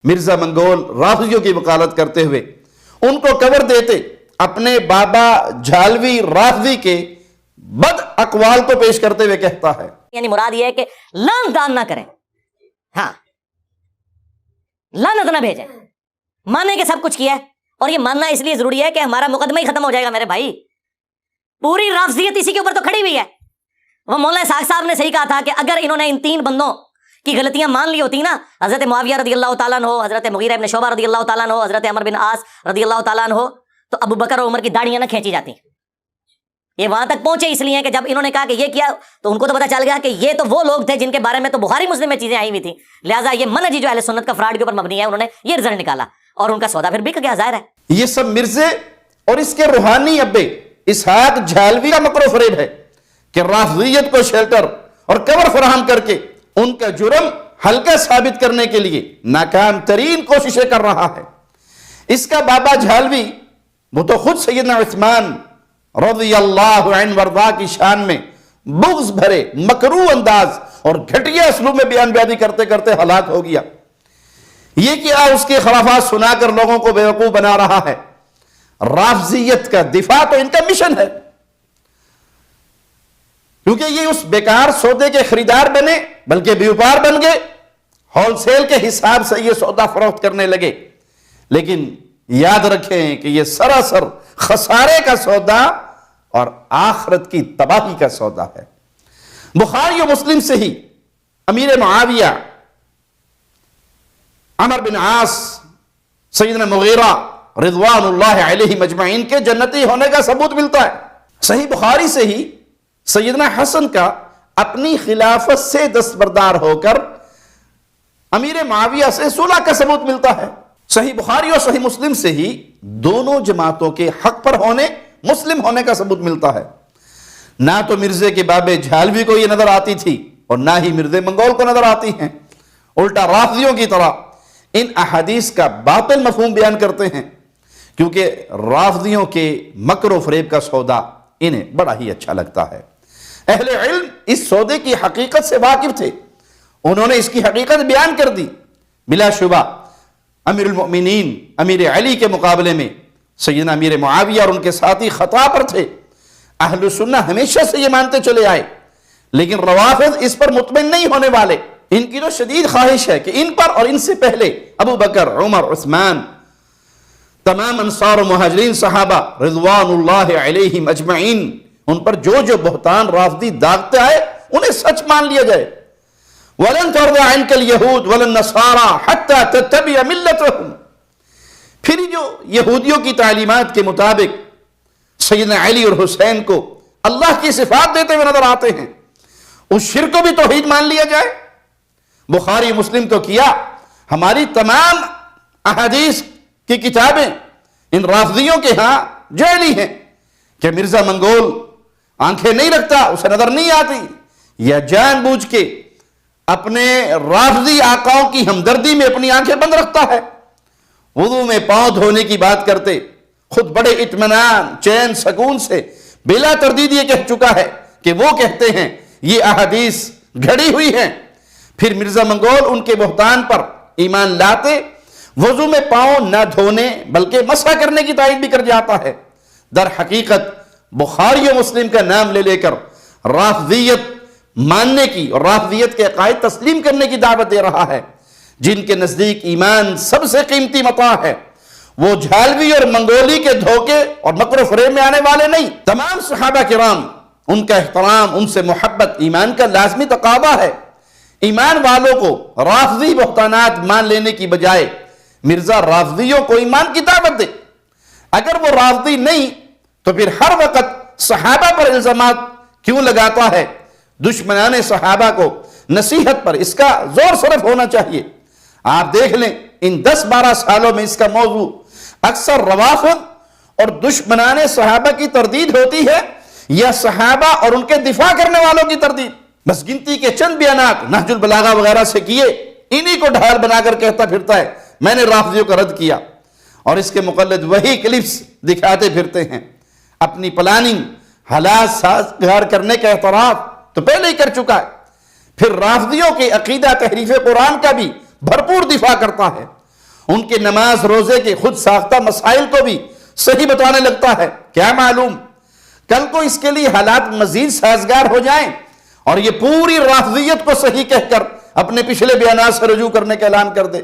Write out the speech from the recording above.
مرزا منگول رافضیوں کی وکالت کرتے ہوئے ان کو کور دیتے اپنے بابا جھالوی رافضی کے بد اقوال کو پیش کرتے ہوئے کہتا ہے، یعنی مراد یہ ہے کہ لعن دان نہ کریں، ہاں لعنت نہ بھیجیں، مانیں کہ سب کچھ کیا ہے. اور یہ ماننا اس لیے ضروری ہے کہ ہمارا مقدمہ ہی ختم ہو جائے گا. میرے بھائی پوری رافضیت اسی کے اوپر تو کھڑی ہوئی ہے. وہ مولانا اسحاق صاحب نے صحیح کہا تھا کہ اگر انہوں نے ان تین بندوں کی غلطیاں مان لی ہوتی نا، حضرت معاویہ رضی اللہ تعالیٰ عنہ، حضرت مغیرہ ابن شعبہ رضی اللہ تعالیٰ عنہ، حضرت عمر بن عاص رضی اللہ تعالیٰ عنہ، تو ابو بکر اور عمر کی داڑیاں نہ کھینچی جاتی. یہ وہاں تک پہنچے اس لیے کہ جب انہوں نے کہا کہ یہ کیا تو ان کو تو پتا چل گیا کہ یہ تو وہ لوگ تھے جن کے بارے میں تو بخاری مسلم میں چیزیں آئی ہوئی تھیں، لہٰذا یہ منہج جو اہل سنت کا فراڈ کے اوپر مبنی ہے، انہوں نے یہ رزلٹ نکالا اور ان کا سودا پھر بک گیا. ظاہر ہے یہ سب مرزے اور اس کے روحانی ابے اسحاق جھالوی کا مکر و فریب ہے کہ رافضیت کو شیلٹر اور کور فراہم کر کے ان کا جرم ہلکا ثابت کرنے کے لیے ناکام ترین کوششیں کر رہا ہے. اس کا بابا جھالوی وہ تو خود سیدنا عثمان رضی اللہ عنہ وارضاہ کی شان میں بغض بھرے مکروہ انداز اور گھٹیا اسلوب میں بیان بیانی کرتے کرتے ہلاک ہو گیا. یہ کیا اس کے خرافات سنا کر لوگوں کو بیوقوف بنا رہا ہے. رافضیت کا دفاع تو ان کا مشن ہے، کیونکہ یہ اس بیکار سودے کے خریدار بنے بلکہ بیوپار بن گئے، ہول سیل کے حساب سے یہ سودا فروخت کرنے لگے. لیکن یاد رکھیں کہ یہ سراسر خسارے کا سودا اور آخرت کی تباہی کا سودا ہے. بخاری و مسلم سے ہی امیر معاویہ، عمر بن عاص، سیدنا مغیرہ رضوان اللہ علیہ مجمعین کے جنتی ہونے کا ثبوت ملتا ہے. صحیح بخاری سے ہی سیدنا حسن کا اپنی خلافت سے دستبردار ہو کر امیر معاویہ سے صلح کا ثبوت ملتا ہے. صحیح بخاری اور صحیح مسلم سے ہی دونوں جماعتوں کے حق پر ہونے، مسلم ہونے کا ثبوت ملتا ہے. نہ تو مرزے کے بابے جھالوی کو یہ نظر آتی تھی اور نہ ہی مرزے منگول کو نظر آتی ہیں. الٹا رافضیوں کی طرح ان احادیث کا باطل مفہوم بیان کرتے ہیں، کیونکہ رافضیوں کے مکر و فریب کا سودا انہیں بڑا ہی اچھا لگتا ہے. اہل علم اس سودے کی حقیقت سے واقف تھے، انہوں نے اس کی حقیقت بیان کر دی. بلا شبہ امیر المؤمنین امیر علی کے مقابلے میں سیدنا امیر معاویہ اور ان کے ساتھی خطا پر تھے. اہل سنہ ہمیشہ سے یہ مانتے چلے آئے، لیکن روافض اس پر مطمئن نہیں ہونے والے. ان کی تو شدید خواہش ہے کہ ان پر اور ان سے پہلے ابو بکر، عمر، عثمان، تمام انصار و مہاجرین صحابہ رضوان اللہ علیہم اجمعین، ان پر جو جو بہتان رافضی داغتے آئے انہیں سچ مان لیا جائے. وَلَن تَرْضَ عَنْكَ الْيَهُودُ وَلَا النَّصَارَى حَتَّى تَتَّبِعَ مِلَّتَهُمْ. پھر جو یہودیوں کی تعلیمات کے مطابق سیدنا علی اور حسین کو اللہ کی صفات دیتے ہوئے نظر آتے ہیں، اس شرک کو بھی توحید مان لیا جائے. بخاری مسلم تو کیا، ہماری تمام احادیث کی کتابیں ان رافضیوں کے ہاں جعلی ہیں کہ مرزا منگول آنکھیں نہیں رکھتا، اسے نظر نہیں آتی، یا جان بوجھ کے اپنے رافضی آقاؤں کی ہمدردی میں اپنی آنکھیں بند رکھتا ہے. وضو میں پاؤں دھونے کی بات کرتے خود بڑے اطمینان، چین، سکون سے بلا تردید یہ کہہ چکا ہے کہ وہ کہتے ہیں یہ احادیث گھڑی ہوئی ہیں. پھر مرزا منگول ان کے بہتان پر ایمان لاتے، وضو میں پاؤں نہ دھونے بلکہ مسح کرنے کی تائید بھی کر جاتا ہے. در حقیقت بخاری و مسلم کا نام لے لے کر رافضیت ماننے کی اور رافضیت کے عقائد تسلیم کرنے کی دعوت دے رہا ہے. جن کے نزدیک ایمان سب سے قیمتی متاع ہے، وہ جھالوی اور منگولی کے دھوکے اور مکر و فریب میں آنے والے نہیں. تمام صحابہ کرام، ان کا احترام، ان سے محبت ایمان کا لازمی تقاضا ہے. ایمان والوں کو رافضی بہتانات مان لینے کی بجائے مرزا رافضیوں کو ایمان کی دعوت دے. اگر وہ رافضی نہیں تو پھر ہر وقت صحابہ پر الزامات کیوں لگاتا ہے؟ دشمنان صحابہ کو نصیحت پر اس کا زور صرف ہونا چاہیے. آپ دیکھ لیں ان 10-12 سالوں میں اس کا موضوع اکثر روافض اور دشمنان صحابہ کی تردید ہوتی ہے یا صحابہ اور ان کے دفاع کرنے والوں کی تردید. بس گنتی کے چند بیانات نہج البلاغہ وغیرہ سے کیے، انہی کو ڈھال بنا کر کہتا پھرتا ہے میں نے رافضیوں کا رد کیا، اور اس کے مقلد وہی کلپس دکھاتے پھرتے ہیں. اپنی پلاننگ حالات سازگار کرنے کا اعتراف تو پہلے ہی کر چکا ہے، پھر رافضیوں کے عقیدہ تحریف قرآن کا بھی بھرپور دفاع کرتا ہے. ان کے نماز روزے کے خود ساختہ مسائل کو بھی صحیح بتانے لگتا ہے. کیا معلوم کل کو اس کے لیے حالات مزید سازگار ہو جائیں اور یہ پوری رافضیت کو صحیح کہہ کر اپنے پچھلے بیانات سے رجوع کرنے کا اعلان کر دے.